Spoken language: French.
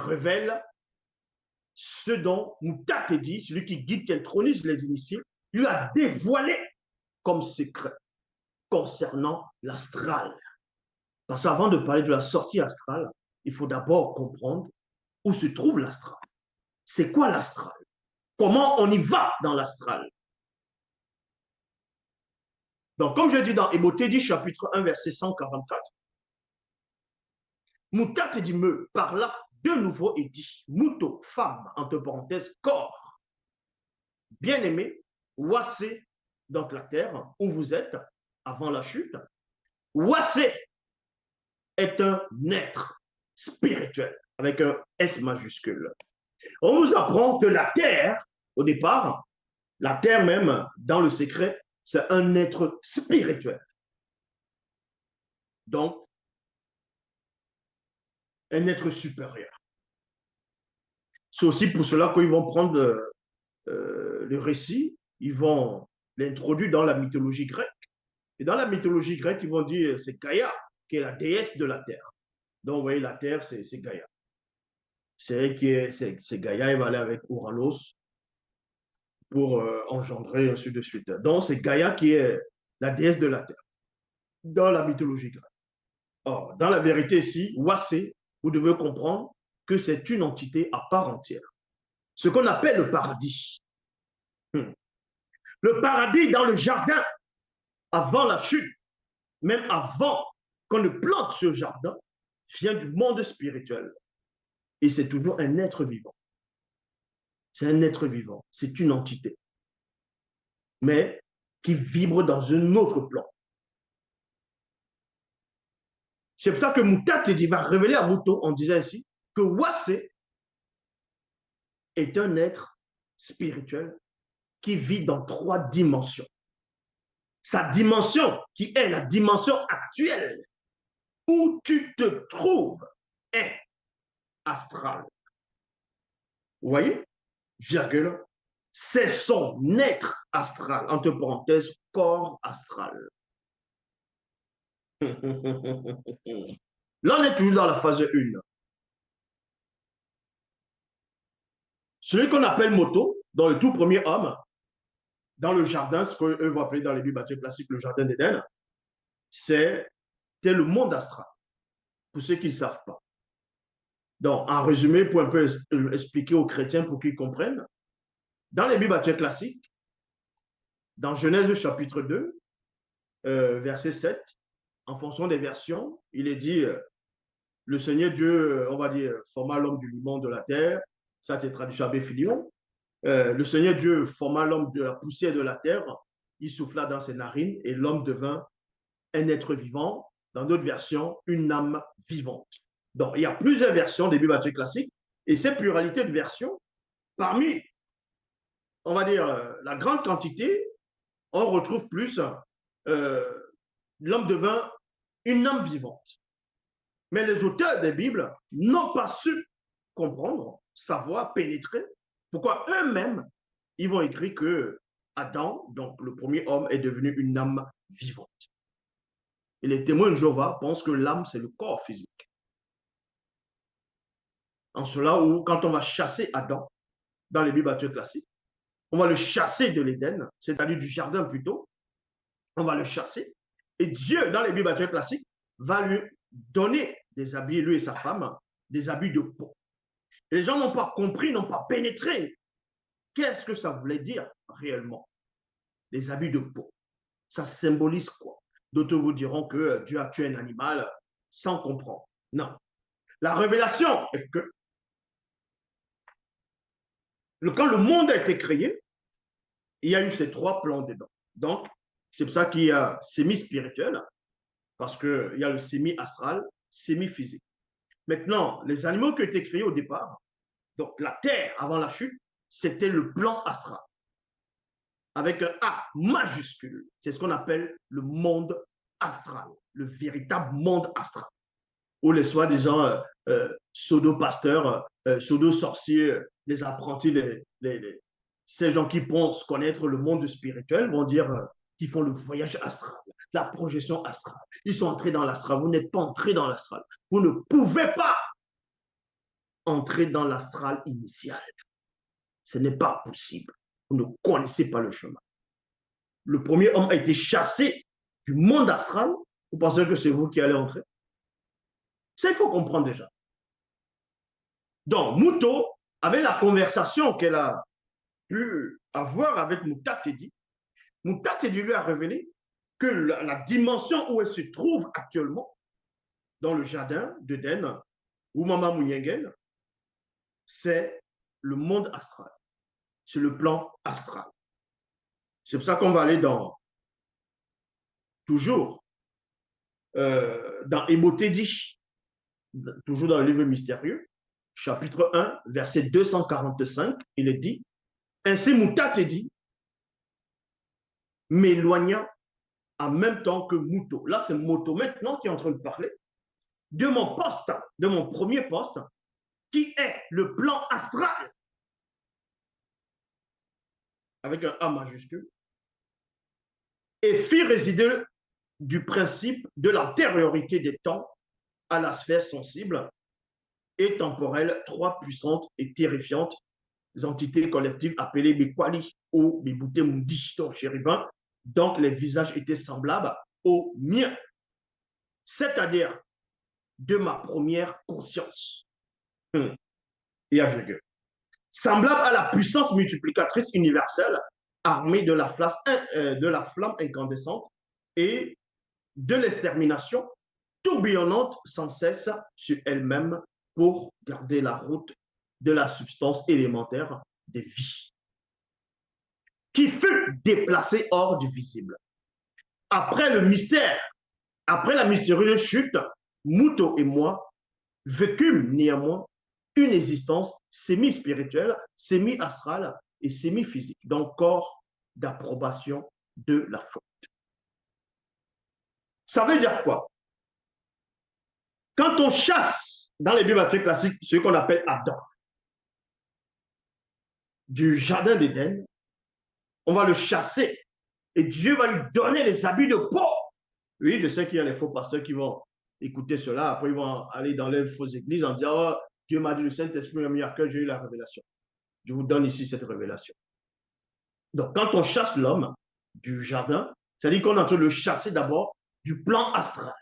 révèle ce dont Moutat dit, celui qui guide, qui intronise les initiés, lui a dévoilé comme secret concernant l'astral. Parce qu'avant de parler de la sortie astrale, il faut d'abord comprendre où se trouve l'astral. C'est quoi l'astral? Comment on y va dans l'astral? Donc, comme je dis dans Hémothédie, chapitre 1, verset 144, Moutat dit me parla de nouveau et dit, Mouto, femme, entre parenthèses, corps, bien-aimé, Wassé, donc la terre où vous êtes avant la chute, Wassé est un être spirituel avec un S majuscule. On nous apprend que la terre, au départ, la terre même, dans le secret, c'est un être spirituel. Donc, un être supérieur. C'est aussi pour cela qu'ils vont prendre le récit, ils vont l'introduire dans la mythologie grecque. Et dans la mythologie grecque, ils vont dire c'est Gaïa qui est la déesse de la terre. Donc, vous voyez, la terre, c'est Gaïa. C'est Gaïa, elle va aller avec Ouranos pour engendrer, ainsi de suite. Donc, c'est Gaïa qui est la déesse de la terre dans la mythologie grecque. Or, dans la vérité ici, Wassé, vous devez comprendre que c'est une entité à part entière. Ce qu'on appelle le paradis. Le paradis dans le jardin, avant la chute, même avant qu'on ne plante ce jardin, vient du monde spirituel. Et c'est toujours un être vivant. C'est un être vivant, c'est une entité, mais qui vibre dans un autre plan. C'est pour ça que Moutat va révéler à Mouto en disant ainsi que Wassé est un être spirituel qui vit dans 3 dimensions. Sa dimension, qui est la dimension actuelle, où tu te trouves, est astrale. Vous voyez? Virgule. C'est son être astral, entre parenthèses, corps astral. Là, on est toujours dans la phase 1. Celui qu'on appelle Moto, dans le tout premier homme, dans le jardin, ce qu'eux vont appeler dans les Bibles classiques le jardin d'Éden, c'est le monde astral, pour ceux qui ne savent pas. Donc, en résumé, pour un peu expliquer aux chrétiens pour qu'ils comprennent, dans les Bibles classiques, dans Genèse chapitre 2, verset 7, en fonction des versions, il est dit le Seigneur Dieu, on va dire, forma l'homme du limon de la terre, ça c'est traduit Abbé Filion. Le Seigneur Dieu forma l'homme de la poussière de la terre, il souffla dans ses narines et l'homme devint un être vivant, dans d'autres versions, une âme vivante. Donc, il y a plusieurs versions des Bibles classiques et cette pluralité de versions, parmi, on va dire, la grande quantité, on retrouve plus l'homme devint une âme vivante. Mais les auteurs des Bibles n'ont pas su comprendre, savoir, pénétrer, pourquoi eux-mêmes, ils vont écrire que Adam, donc le premier homme, est devenu une âme vivante. Et les témoins de Jéhovah pensent que l'âme, c'est le corps physique. En cela où, quand on va chasser Adam, dans les Bibles classiques, on va le chasser de l'Éden, c'est-à-dire du jardin plutôt, on va le chasser, et Dieu, dans les Bibles classiques, va lui donner des habits, lui et sa femme, des habits de peau. Et les gens n'ont pas compris, n'ont pas pénétré. Qu'est-ce que ça voulait dire réellement? Les habits de peau. Ça symbolise quoi? D'autres vous diront que Dieu a tué un animal sans comprendre. Non. La révélation est que quand le monde a été créé, il y a eu ces 3 plans dedans. Donc, c'est pour ça qu'il y a semi-spirituel, parce qu'il y a le semi-astral, semi-physique. Maintenant, les animaux qui ont été créés au départ, donc la Terre avant la chute, c'était le plan astral, avec un A majuscule. C'est ce qu'on appelle le monde astral, le véritable monde astral, où les soi-disant pseudo-pasteurs, pseudo-sorciers, les apprentis, ces gens qui pensent connaître le monde spirituel vont dire qu'ils font le voyage astral, la projection astrale. Ils sont entrés dans l'astral. Vous n'êtes pas entrés dans l'astral. Vous ne pouvez pas. entrer dans l'astral initial. Ce n'est pas possible. Vous ne connaissez pas le chemin. Le premier homme a été chassé du monde astral. Vous pensez que c'est vous qui allez entrer? Ça, il faut comprendre déjà. Donc, Muto, avec la conversation qu'elle a pu avoir avec Mutatedi, Mutatedi lui a révélé que la dimension où elle se trouve actuellement, dans le jardin d'Eden, ou Mama Mounyengen, c'est le monde astral. C'est le plan astral. C'est pour ça qu'on va aller toujours dans Ebotedi, toujours dans le livre mystérieux, chapitre 1, verset 245, il est dit, ainsi Mutatedi, m'éloignant en même temps que Muto. Là, c'est Muto maintenant qui est en train de parler de mon poste, de mon premier poste, qui est le plan astral, avec un A majuscule, et fit résider du principe de l'antériorité des temps à la sphère sensible et temporelle, trois puissantes et terrifiantes entités collectives appelées Bikwali ou Bibouté Moudi, donc chérubins, donc les visages étaient semblables aux miens, c'est-à-dire de ma première conscience. Et à virgule. Semblable à la puissance multiplicatrice universelle armée de la flamme incandescente et de l'extermination tourbillonnante sans cesse sur elle-même pour garder la route de la substance élémentaire des vies, qui fut déplacée hors du visible. Après le mystère, après la mystérieuse chute, Muto et moi vécûmes néanmoins une existence semi-spirituelle, semi-astrale et semi-physique, donc corps d'approbation de la faute. Ça veut dire quoi? Quand on chasse dans les bibliothèques classiques ce qu'on appelle Adam du jardin d'Éden, on va le chasser et Dieu va lui donner les habits de peau. Oui, je sais qu'il y a les faux pasteurs qui vont écouter cela, après ils vont aller dans les fausses églises en disant oh, Dieu m'a dit le Saint-Esprit m'a mis à cœur, j'ai eu la révélation. Je vous donne ici cette révélation. Donc, quand on chasse l'homme du jardin, c'est-à-dire qu'on est en train de le chasser d'abord du plan astral.